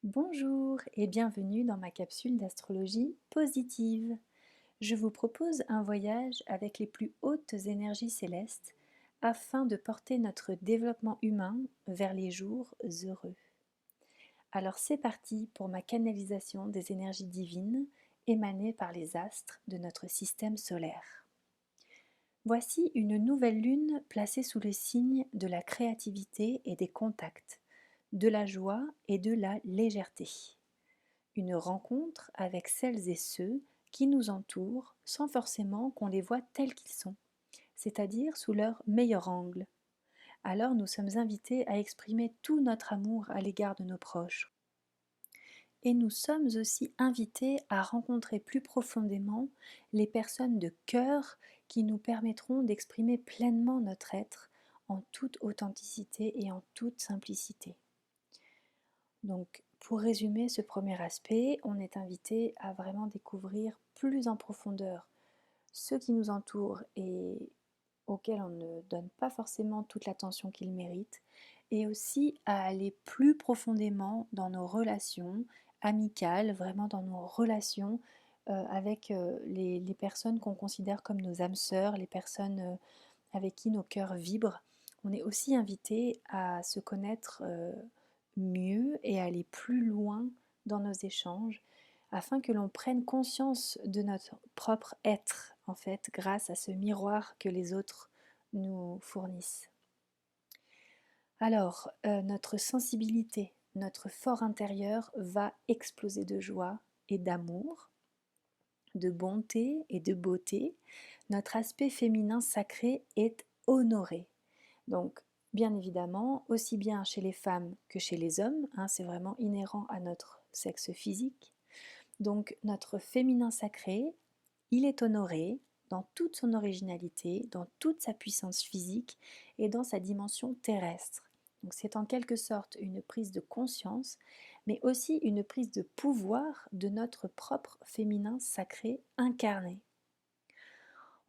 Bonjour et bienvenue dans ma capsule d'astrologie positive. Je vous propose un voyage avec les plus hautes énergies célestes afin de porter notre développement humain vers les jours heureux. Alors c'est parti pour ma canalisation des énergies divines émanées par les astres de notre système solaire. Voici une nouvelle lune placée sous le signe de la créativité et des contacts, de la joie et de la légèreté. Une rencontre avec celles et ceux qui nous entourent sans forcément qu'on les voie tels qu'ils sont, c'est-à-dire sous leur meilleur angle. Alors nous sommes invités à exprimer tout notre amour à l'égard de nos proches. Et nous sommes aussi invités à rencontrer plus profondément les personnes de cœur qui nous permettront d'exprimer pleinement notre être en toute authenticité et en toute simplicité. Donc, pour résumer ce premier aspect, on est invité à vraiment découvrir plus en profondeur ceux qui nous entourent et auxquels on ne donne pas forcément toute l'attention qu'ils méritent, et aussi à aller plus profondément dans nos relations amicales, vraiment dans nos relations avec les personnes qu'on considère comme nos âmes sœurs, les personnes avec qui nos cœurs vibrent. On est aussi invité à se connaître mieux et aller plus loin dans nos échanges afin que l'on prenne conscience de notre propre être en fait grâce à ce miroir que les autres nous fournissent. Alors, notre sensibilité, notre fort intérieur va exploser de joie et d'amour, de bonté et de beauté. Notre aspect féminin sacré est honoré. Donc, bien évidemment, aussi bien chez les femmes que chez les hommes, hein, c'est vraiment inhérent à notre sexe physique. Donc, notre féminin sacré, il est honoré dans toute son originalité, dans toute sa puissance physique et dans sa dimension terrestre. Donc, c'est en quelque sorte une prise de conscience, mais aussi une prise de pouvoir de notre propre féminin sacré incarné.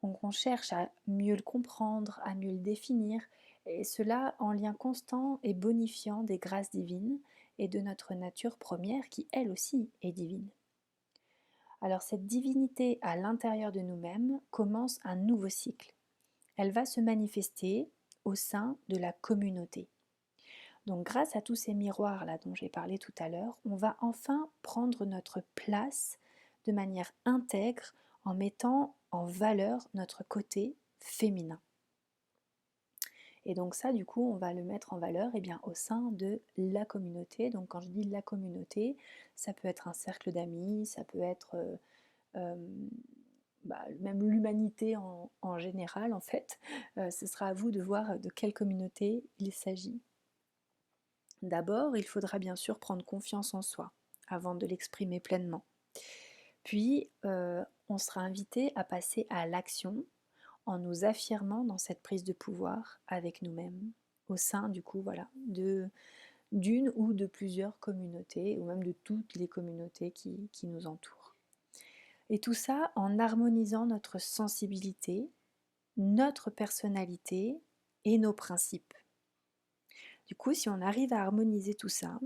Donc on cherche à mieux le comprendre, à mieux le définir, et cela en lien constant et bonifiant des grâces divines et de notre nature première qui elle aussi est divine. Alors cette divinité à l'intérieur de nous-mêmes commence un nouveau cycle. Elle va se manifester au sein de la communauté. Donc grâce à tous ces miroirs là dont j'ai parlé tout à l'heure, on va enfin prendre notre place de manière intègre en mettant en valeur notre côté féminin. Et donc ça, du coup, on va le mettre en valeur au sein de la communauté. Donc quand je dis la communauté, ça peut être un cercle d'amis, ça peut être euh, même l'humanité en général, en fait. Ce sera à vous de voir de quelle communauté il s'agit. D'abord, il faudra bien sûr prendre confiance en soi avant de l'exprimer pleinement. Puis, on sera invité à passer à l'action en nous affirmant dans cette prise de pouvoir avec nous-mêmes, au sein du coup voilà, d'une ou de plusieurs communautés, ou même de toutes les communautés qui nous entourent. Et tout ça en harmonisant notre sensibilité, notre personnalité et nos principes. Du coup, si on arrive à harmoniser tout ça,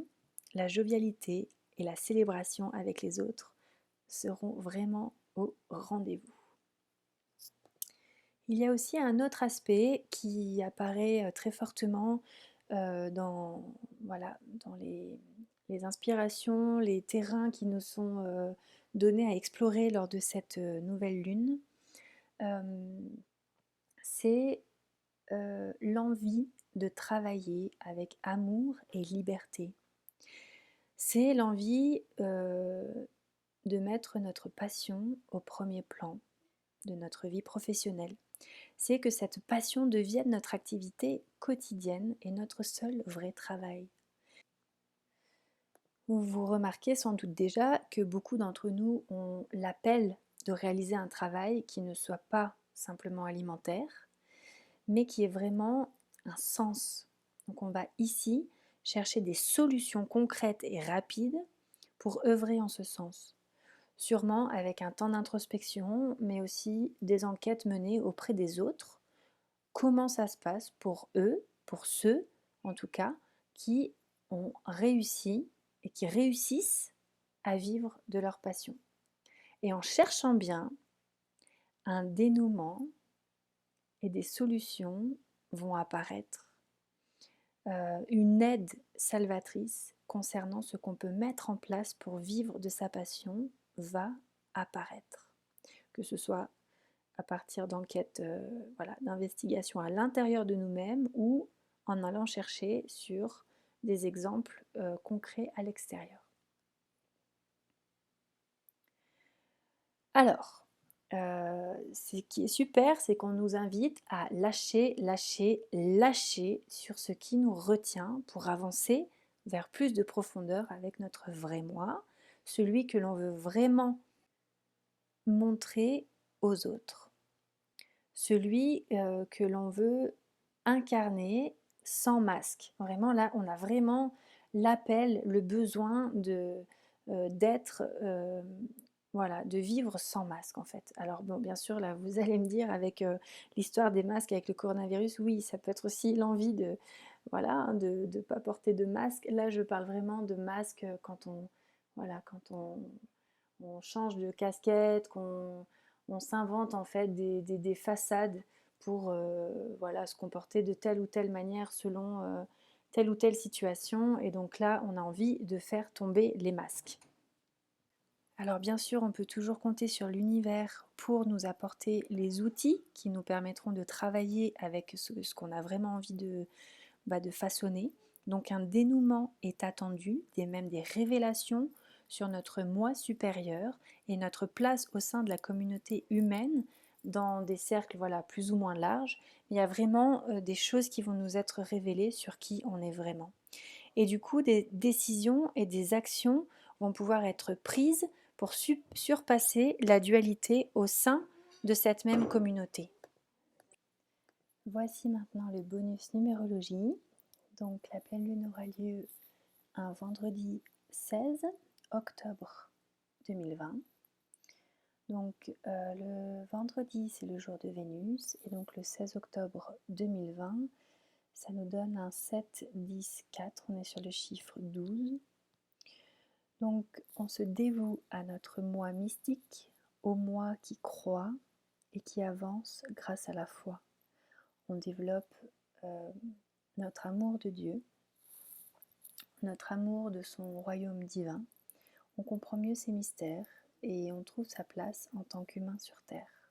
la jovialité et la célébration avec les autres seront vraiment au rendez-vous. Il y a aussi un autre aspect qui apparaît très fortement dans, voilà, dans les inspirations, les terrains qui nous sont donnés à explorer lors de cette nouvelle lune. Euh, c'est l'envie de travailler avec amour et liberté. C'est l'envie de mettre notre passion au premier plan de notre vie professionnelle. C'est que cette passion devienne notre activité quotidienne et notre seul vrai travail. Vous remarquez sans doute déjà que beaucoup d'entre nous ont l'appel de réaliser un travail qui ne soit pas simplement alimentaire, mais qui est vraiment un sens. Donc on va ici chercher des solutions concrètes et rapides pour œuvrer en ce sens. Sûrement avec un temps d'introspection, mais aussi des enquêtes menées auprès des autres. Comment ça se passe pour eux, pour ceux en tout cas, qui ont réussi et qui réussissent à vivre de leur passion. Et en cherchant bien, un dénouement et des solutions vont apparaître, une aide salvatrice concernant ce qu'on peut mettre en place pour vivre de sa passion va apparaître. Que ce soit à partir d'enquêtes, voilà, d'investigations à l'intérieur de nous-mêmes ou en allant chercher sur des exemples concrets à l'extérieur. Alors, ce qui est super, c'est qu'on nous invite à lâcher, lâcher, lâcher sur ce qui nous retient pour avancer vers plus de profondeur avec notre vrai moi, celui que l'on veut vraiment montrer aux autres, celui que l'on veut incarner sans masque. Vraiment, là, on a vraiment l'appel, le besoin d'être, voilà, de vivre sans masque en fait. Alors bon, bien sûr, là, vous allez me dire avec l'histoire des masques avec le coronavirus, oui, ça peut être aussi l'envie de, voilà, hein, de ne pas porter de masque. Là, je parle vraiment de masque quand on, voilà, quand on change de casquette, qu'on s'invente en fait des façades pour voilà, se comporter de telle ou telle manière selon telle ou telle situation. Et donc là, on a envie de faire tomber les masques. Alors bien sûr, on peut toujours compter sur l'univers pour nous apporter les outils qui nous permettront de travailler avec ce qu'on a vraiment envie de façonner. Donc un dénouement est attendu, même des révélations sur notre moi supérieur et notre place au sein de la communauté humaine dans des cercles, voilà, plus ou moins larges. Il y a vraiment des choses qui vont nous être révélées sur qui on est vraiment. Et du coup, des décisions et des actions vont pouvoir être prises pour surpasser la dualité au sein de cette même communauté. Voici maintenant le bonus numérologie. Donc la pleine lune aura lieu un vendredi 16 octobre 2020. Donc le vendredi c'est le jour de Vénus et donc le 16 octobre 2020 ça nous donne un 7, 10, 4, on est sur le chiffre 12. Donc on se dévoue à notre moi mystique, au moi qui croit et qui avance grâce à la foi. On développe notre amour de Dieu, notre amour de son royaume divin. On comprend mieux ses mystères et on trouve sa place en tant qu'humain sur Terre.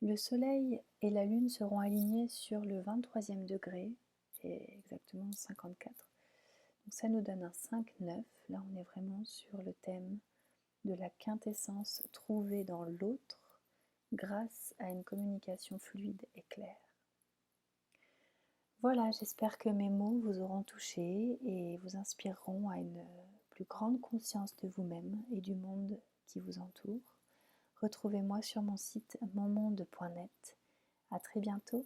Le soleil et la lune seront alignés sur le 23e degré, et exactement 54. Donc ça nous donne un 5-9. Là on est vraiment sur le thème de la quintessence trouvée dans l'autre grâce à une communication fluide et claire. Voilà, j'espère que mes mots vous auront touché et vous inspireront à une plus grande conscience de vous-même et du monde qui vous entoure. Retrouvez-moi sur mon site monmonde.net. À très bientôt.